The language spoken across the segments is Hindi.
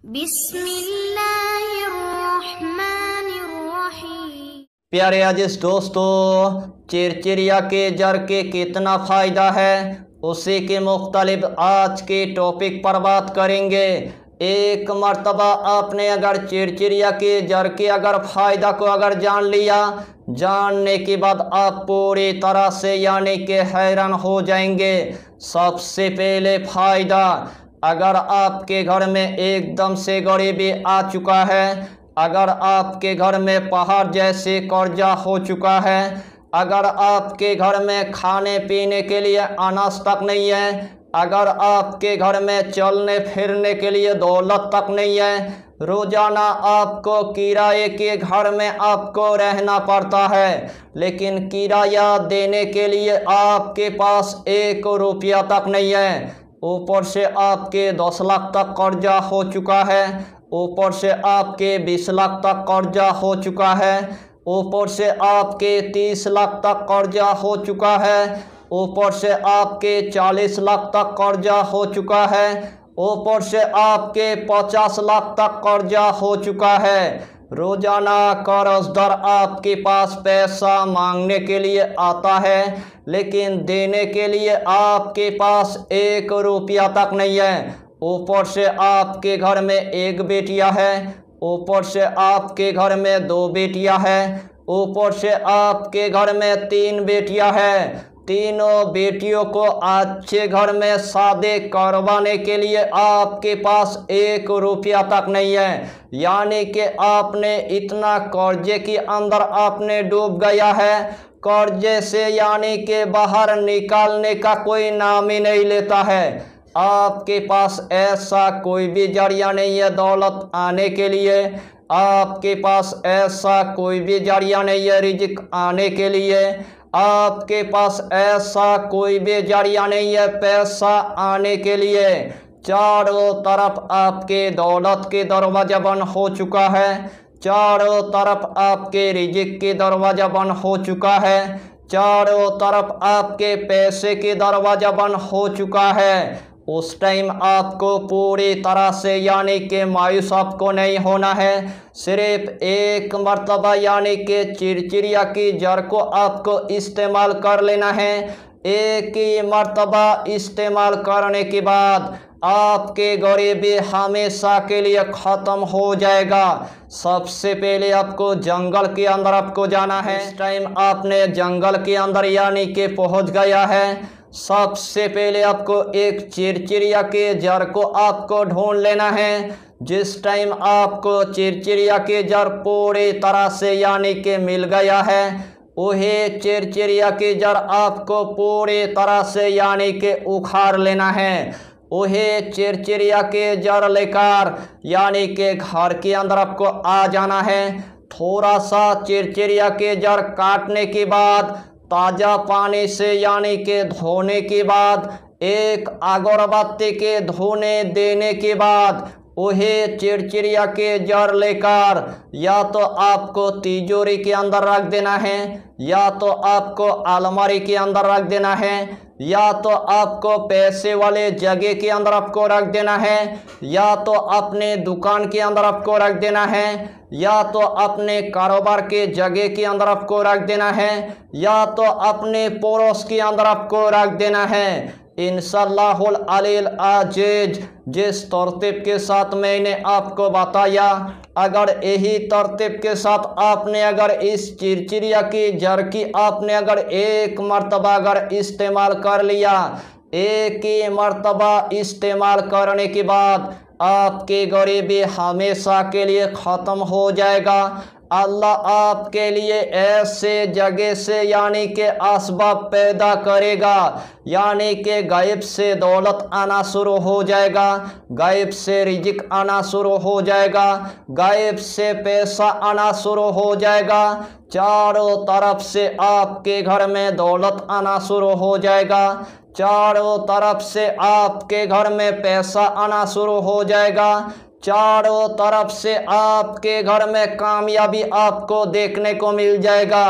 बिस्मिल्लाहिर्रहमानिर्रहीम। प्यारे अजीज दोस्तों, चिरचिरिया के जर के कितना फ़ायदा है उसी के मुख्तलिफ आज के टॉपिक पर बात करेंगे। एक मर्तबा आपने अगर चिरचिरिया के जर के अगर फ़ायदा को अगर जान लिया, जानने के बाद आप पूरी तरह से यानी कि हैरान हो जाएंगे। सबसे पहले फ़ायदा, अगर आपके घर में एकदम से गरीबी आ चुका है, अगर आपके घर में पहाड़ जैसे कर्जा हो चुका है, अगर आपके घर में खाने पीने के लिए अनाज तक नहीं है, अगर आपके घर में चलने फिरने के लिए दौलत तक नहीं है, रोज़ाना आपको किराए के घर में आपको रहना पड़ता है, लेकिन किराया देने के लिए आपके पास 1 रुपया तक नहीं है, ऊपर से आपके 10 लाख तक कर्जा हो चुका है, ऊपर से आपके 20 लाख तक कर्जा हो चुका है, ऊपर से आपके 30 लाख तक कर्जा हो चुका है, ऊपर से आपके 40 लाख तक कर्जा हो चुका है, ऊपर से आपके 50 लाख तक कर्जा हो चुका है। रोजाना कर्जदार आपके पास पैसा मांगने के लिए आता है, लेकिन देने के लिए आपके पास 1 रुपया तक नहीं है। ऊपर से आपके घर में 1 बेटियां है, ऊपर से आपके घर में 2 बेटियां है, ऊपर से आपके घर में 3 बेटियां है। तीनों बेटियों को अच्छे घर में शादी करवाने के लिए आपके पास 1 रुपया तक नहीं है, यानी कि आपने इतना कर्जे के अंदर आपने डूब गया है, कर्जे से यानी कि बाहर निकालने का कोई नाम ही नहीं लेता है। आपके पास ऐसा कोई भी जरिया नहीं है दौलत आने के लिए, आपके पास ऐसा कोई भी जरिया नहीं है रिज़्क आने के लिए, आपके पास ऐसा कोई भी जरिया नहीं है पैसा आने के लिए। चारों तरफ आपके दौलत के दरवाजा बंद हो चुका है, चारों तरफ आपके रिज़्क के दरवाजा बंद हो चुका है, चारों तरफ आपके पैसे के दरवाजा बंद हो चुका है। उस टाइम आपको पूरी तरह से यानी कि मायूस आपको नहीं होना है। सिर्फ एक मर्तबा यानी कि चिरचिरिया की जड़ को आपको इस्तेमाल कर लेना है। एक ही मर्तबा इस्तेमाल करने के बाद आपके गरीबी हमेशा के लिए ख़त्म हो जाएगा। सबसे पहले आपको जंगल के अंदर आपको जाना है। इस टाइम आपने जंगल के अंदर यानी कि पहुंच गया है। सबसे पहले आपको एक चिरचिरिया के जड़ को आपको ढूंढ लेना है। जिस टाइम आपको चिरचिरिया के जड़ पूरी तरह से यानी कि मिल गया है, वही चिरचिरिया के जड़ आपको पूरी तरह से यानी कि उखाड़ लेना है। वही चिरचिरिया के जड़ लेकर यानी कि घर के अंदर आपको आ जाना है। थोड़ा सा चिरचिरिया के जड़ काटने के बाद ताज़ा पानी से यानी कि धोने के बाद, एक अगरबत्ती के धोने देने के बाद वही चिरचिरिया के जड़ लेकर या तो आपको तिजोरी के अंदर रख देना है, या तो आपको अलमारी के अंदर रख देना है, या तो आपको पैसे वाले जगह के अंदर आपको रख देना है, या तो अपने दुकान के अंदर आपको रख देना है, या तो अपने कारोबार के जगह के अंदर आपको रख देना है, या तो अपने पड़ोस के अंदर आपको रख देना है। इंशाअल्लाहुल अलील अजीज जिस तरतीब के साथ मैंने आपको बताया, अगर यही तरतीब के साथ आपने अगर इस चिरचिरिया की जड़ की आपने अगर एक मर्तबा अगर इस्तेमाल कर लिया, एक ही मर्तबा इस्तेमाल करने के बाद आपकी गरीबी हमेशा के लिए ख़त्म हो जाएगा। अल्लाह आपके लिए ऐसे जगह से यानी कि असबाब पैदा करेगा, यानी कि गायब से दौलत आना शुरू हो जाएगा, गायब से रिज़्क आना शुरू हो जाएगा, गायब से पैसा आना शुरू हो जाएगा, चारों तरफ से आपके घर में दौलत आना शुरू हो जाएगा, चारों तरफ से आपके घर में पैसा आना शुरू हो जाएगा, चारों तरफ से आपके घर में कामयाबी आपको देखने को मिल जाएगा।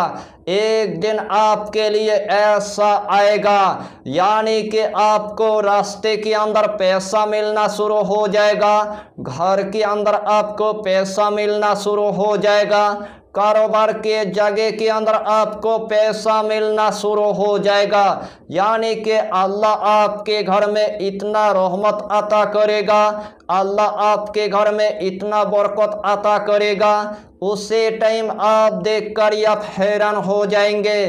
एक दिन आपके लिए ऐसा आएगा यानी कि आपको रास्ते के अंदर पैसा मिलना शुरू हो जाएगा, घर के अंदर आपको पैसा मिलना शुरू हो जाएगा, कारोबार के जगह के अंदर आपको पैसा मिलना शुरू हो जाएगा। यानी कि अल्लाह आपके घर में इतना रहमत अता करेगा, अल्लाह आपके घर में इतना बरकत अता करेगा, उसे टाइम आप देखकर आप हैरान हो जाएंगे।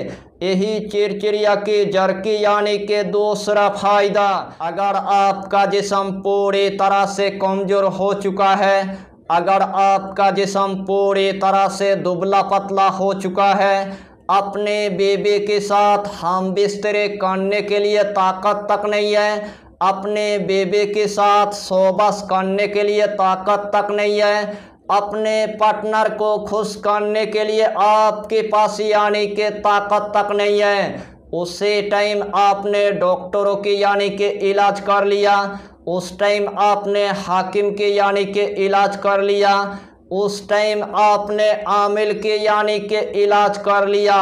यही चिरचिरिया की जरकी यानी कि दूसरा फायदा। अगर आपका जिस्म पूरी तरह से कमजोर हो चुका है, अगर आपका जिस्म पूरी तरह से दुबला पतला हो चुका है, अपने बीबी के साथ हम बिस्तरे करने के लिए ताकत तक नहीं है, अपने बीबी के साथ सोबस करने के लिए ताकत तक नहीं है, अपने पार्टनर को खुश करने के लिए आपके पास यानी कि ताकत तक नहीं है, उसी टाइम आपने डॉक्टरों की यानी कि इलाज कर लिया, उस टाइम आपने हाकिम के यानी कि इलाज कर लिया, उस टाइम आपने आमिल के यानी कि इलाज कर लिया,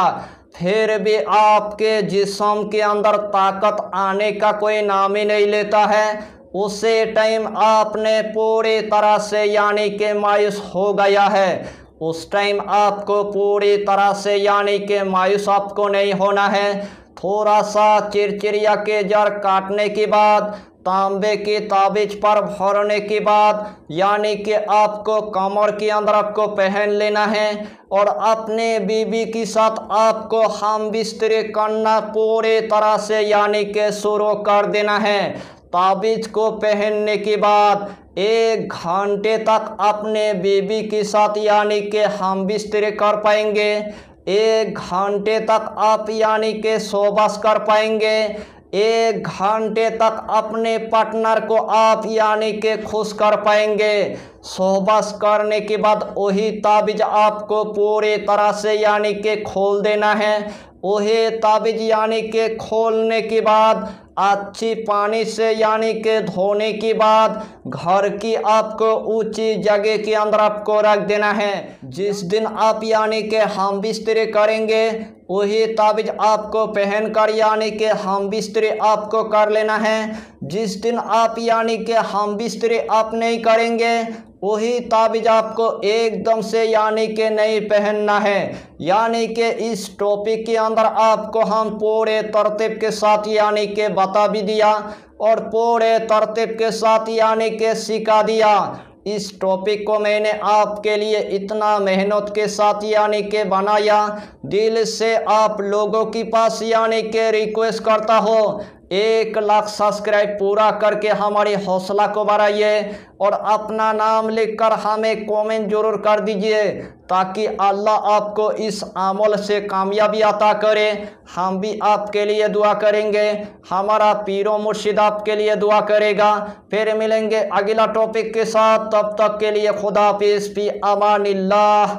फिर भी आपके जिस्म के अंदर ताकत आने का कोई नाम ही नहीं लेता है, उसी टाइम आपने पूरी तरह से यानी कि मायूस हो गया है। उस टाइम आपको पूरी तरह से यानी कि मायूस आपको नहीं होना है। थोड़ा सा चिरचिरिया के जड़ काटने के बाद, तांबे की ताबीज पर भरने के बाद यानी कि आपको कमर के अंदर आपको पहन लेना है और अपने बीबी के साथ आपको हम बिस्तरे करना पूरी तरह से यानी कि शुरू कर देना है। ताबीज को पहनने के बाद 1 घंटे तक अपने बीबी के साथ यानी कि हम बिस्तरे कर पाएंगे, 1 घंटे तक आप यानी कि सोबस कर पाएंगे, 1 घंटे तक अपने पार्टनर को आप यानी कि खुश कर पाएंगे। सोबस करने के बाद वही ताबीज आपको पूरी तरह से यानी कि खोल देना है। वही ताबीज यानी कि खोलने के बाद अच्छी पानी से यानी कि धोने के बाद घर की आपको ऊंची जगह के अंदर आपको रख देना है। जिस दिन आप यानी कि हम बिस्तरे करेंगे वही ताबीज आपको पहनकर यानी कि हम बिस्तरे आपको कर लेना है। जिस दिन आप यानी कि हम बिस्तरे आप नहीं करेंगे वही ताबीज आपको एकदम से यानी कि नहीं पहनना है। यानी कि इस टॉपिक के अंदर आपको हम पूरे तरतीब के साथ यानी कि बता भी दिया और पूरे तरतीब के साथ यानी कि सिखा दिया। इस टॉपिक को मैंने आपके लिए इतना मेहनत के साथ यानी कि बनाया। दिल से आप लोगों के पास यानी कि रिक्वेस्ट करता हो 1 लाख सब्सक्राइब पूरा करके हमारी हौसला को बढ़ाइए और अपना नाम लिखकर हमें कमेंट जरूर कर दीजिए ताकि अल्लाह आपको इस अमल से कामयाबी अता करे। हम भी आपके लिए दुआ करेंगे, हमारा पीरो मुर्शिद आपके लिए दुआ करेगा। फिर मिलेंगे अगला टॉपिक के साथ, तब तक के लिए खुदा हाफिज़, फी अमानिल्लाह।